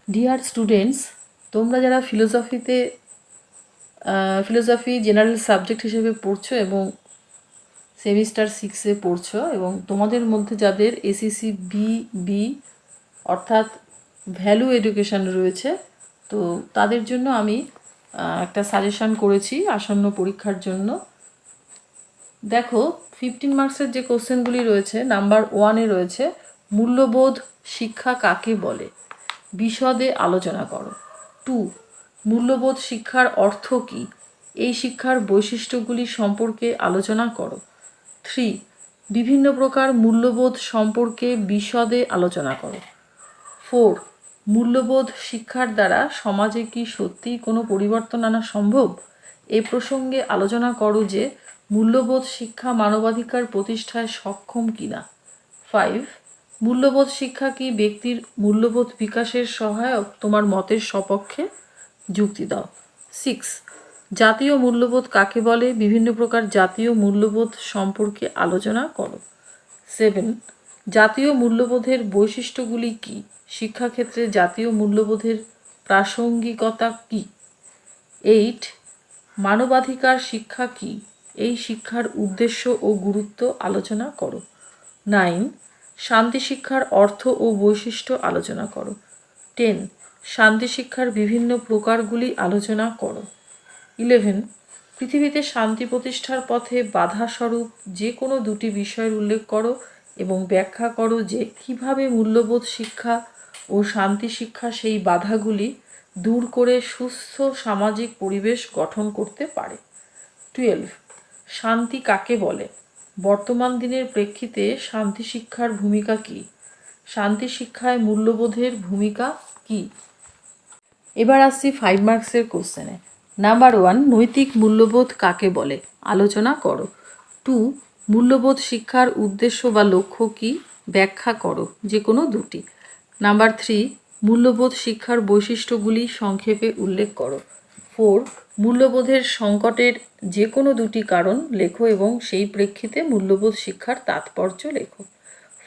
Dear students, তোমরা যারা philosophy general subject হিসেবে পড়ছো এবং সেমিস্টার 6-এ পড়ছো, এবং তোমাদের মধ্যে যাদের এসিসি বি অর্থাৎ ভ্যালু এডুকেশন রয়েছে, তো তাদের জন্য আমি একটা সাজেশন করেছি আসন্ন পরীক্ষার জন্য। দেখো, 15 মার্কসের যে কোশ্চেনগুলি রয়েছে, নাম্বার 1-এ রয়েছে মূল্যবোধ শিক্ষা কাকে বলে, বিশদে আলোচনা করো। 2, মূল্যবোধ শিক্ষার অর্থ কী, এই শিক্ষার বৈশিষ্ট্যগুলি সম্পর্কে আলোচনা করো। 3, বিভিন্ন প্রকার মূল্যবোধ সম্পর্কে বিশদে আলোচনা করো। 4, মূল্যবোধ শিক্ষার দ্বারা সমাজে কি সত্যিই কোনো পরিবর্তন আনা সম্ভব, এ প্রসঙ্গে আলোচনা করো যে মূল্যবোধ শিক্ষা মানবাধিকার প্রতিষ্ঠায় সক্ষম কিনা। 5, মূল্যবোধ শিক্ষা কি ব্যক্তির মূল্যবোধ বিকাশের সহায়ক, তোমার মতের সপক্ষে যুক্তি দাও। 6, জাতীয় মূল্যবোধ কাকে বলে, বিভিন্ন প্রকার জাতীয় মূল্যবোধ সম্পর্কে আলোচনা করো। 7, জাতীয় মূল্যবোধের বৈশিষ্ট্যগুলি কী, শিক্ষাক্ষেত্রে জাতীয় মূল্যবোধের প্রাসঙ্গিকতা কী। 8, মানবাধিকার শিক্ষা কী, এই শিক্ষার উদ্দেশ্য ও গুরুত্ব আলোচনা করো। 9, শান্তি শিক্ষার অর্থ ও বৈশিষ্ট্য আলোচনা করো। 10, শান্তি শিক্ষার বিভিন্ন প্রকারগুলি আলোচনা করো। 11, পৃথিবীতে শান্তি প্রতিষ্ঠার পথে বাধাস্বরূপ যে কোনো দুটি বিষয়ের উল্লেখ করো এবং ব্যাখ্যা করো যে কিভাবে মূল্যবোধ শিক্ষা ও শান্তি শিক্ষা সেই বাধাগুলি দূর করে সুস্থ সামাজিক পরিবেশ গঠন করতে পারে। 12, শান্তি কাকে বলে, বর্তমান দিনের প্রেক্ষিতে শান্তি শিক্ষার ভূমিকা কী, শান্তি শিক্ষায় মূল্যবোধের ভূমিকা কী। এবার আসছি 5 মার্কসের কোশ্চেনে। নাম্বার 1, নৈতিক মূল্যবোধ কাকে বলে, আলোচনা করো। 2, মূল্যবোধ শিক্ষার উদ্দেশ্য বা লক্ষ্য কী, ব্যাখ্যা করো, যে কোনো দুটি। নাম্বার 3, মূল্যবোধ শিক্ষার বৈশিষ্ট্যগুলি সংক্ষেপে উল্লেখ করো। 4, মূল্যবোধের সংকটের যে কোনো দুটি কারণ লেখো এবং সেই প্রেক্ষিতে মূল্যবোধ শিক্ষার তাৎপর্য লেখো।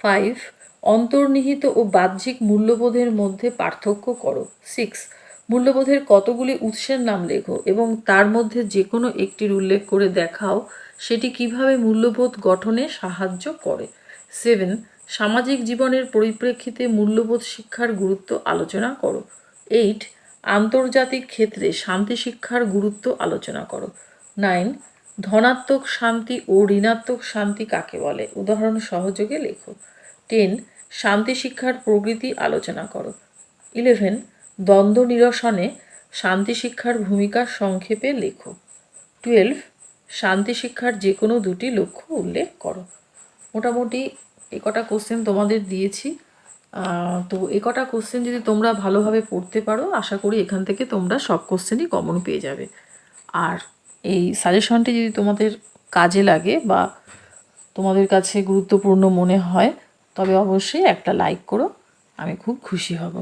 5, অন্তর্নিহিত ও বাহ্যিক মূল্যবোধের মধ্যে পার্থক্য করো। 6, মূল্যবোধের কতগুলি উৎসের নাম লেখো এবং তার মধ্যে যে কোনো একটির উল্লেখ করে দেখাও সেটি কিভাবে মূল্যবোধ গঠনে সাহায্য করে। 7, সামাজিক জীবনের পরিপ্রেক্ষিতে মূল্যবোধ শিক্ষার গুরুত্ব আলোচনা করো। 8, আন্তর্জাতিক ক্ষেত্রে শান্তি শিক্ষার গুরুত্ব আলোচনা করো। 9, ধনাত্মক শান্তি ও ঋণাত্মক শান্তি কাকে বলে, উদাহরণ সহযোগে লেখো। 10, শান্তি শিক্ষার প্রকৃতি আলোচনা করো। 11, দ্বন্দ্ব নিরসনে শান্তি শিক্ষার ভূমিকা সংক্ষেপে লেখো। 12, শান্তি শিক্ষার যে কোনো দুটি লক্ষ্য উল্লেখ করো। মোটামুটি কটা কোশ্চেন তোমাদের দিয়েছি। তো কটা কোশ্চেন যদি তোমরা ভালোভাবে পড়তে পারো, আশা করি এখান থেকে তোমরা সব কোশ্চেনই কমন পেয়ে যাবে। আর এই সাজেশনটি যদি তোমাদের কাজে লাগে বা তোমাদের কাছে গুরুত্বপূর্ণ মনে হয়, তবে অবশ্যই একটা লাইক করো, আমি খুব খুশি হব।